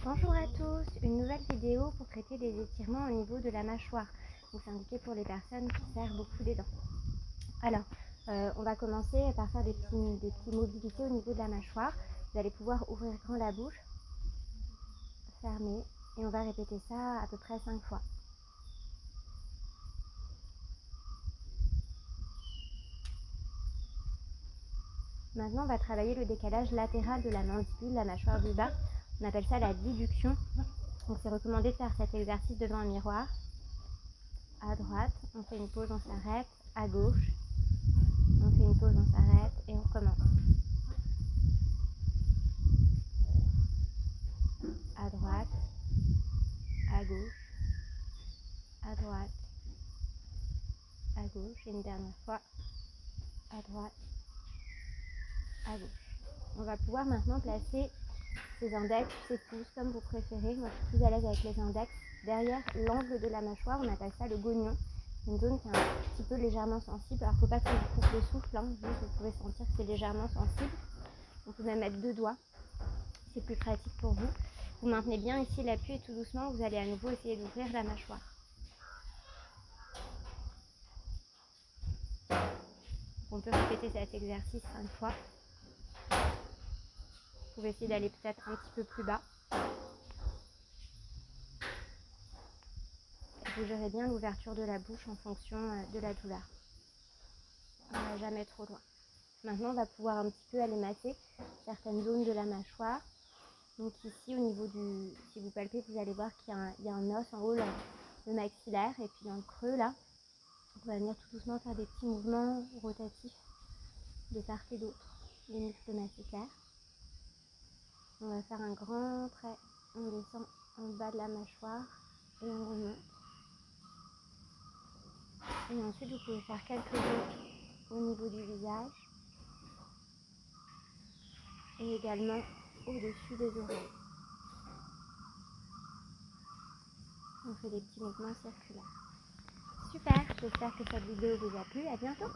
Bonjour à tous, une nouvelle vidéo pour traiter des étirements au niveau de la mâchoire. Donc c'est indiqué pour les personnes qui serrent beaucoup les dents. Alors, on va commencer par faire des petites mobilités au niveau de la mâchoire. Vous allez pouvoir ouvrir grand la bouche, fermer, et on va répéter ça à peu près 5 fois. Maintenant, on va travailler le décalage latéral de la mandibule, la mâchoire du bas. On appelle ça la déduction. Donc c'est recommandé de faire cet exercice devant un miroir. À droite, on fait une pause, on s'arrête. À gauche, on fait une pause, on s'arrête et on recommence. À droite, à gauche, à droite, à gauche. Et une dernière fois, à droite, à gauche. On va pouvoir maintenant placer ses index, ses pouces, comme vous préférez. Moi, je suis plus à l'aise avec les index. Derrière l'angle de la mâchoire, on appelle ça le gognon. Une zone qui est un petit peu légèrement sensible. Alors, il ne faut pas que ça vous coupe le souffle. Hein. Vous pouvez sentir que c'est légèrement sensible. On peut même mettre 2 doigts. C'est plus pratique pour vous. Vous maintenez bien ici l'appui et tout doucement, vous allez à nouveau essayer d'ouvrir la mâchoire. On peut répéter cet exercice 5 fois. Vous pouvez essayer d'aller peut-être un petit peu plus bas. Vous gérez bien l'ouverture de la bouche en fonction de la douleur. On ne va jamais trop loin. Maintenant, on va pouvoir un petit peu aller masser certaines zones de la mâchoire. Donc ici, au niveau du... Si vous palpez, vous allez voir qu'il y a un os en haut, là, le maxillaire. Et puis dans le creux, là, on va venir tout doucement faire des petits mouvements rotatifs de part et d'autre des muscles maxillaires. On va faire un grand trait, on descend en bas de la mâchoire et on remonte. Et ensuite, vous pouvez faire quelques blocs au niveau du visage et également au-dessus des oreilles. On fait des petits mouvements circulaires. Super, j'espère que cette vidéo vous a plu. À bientôt.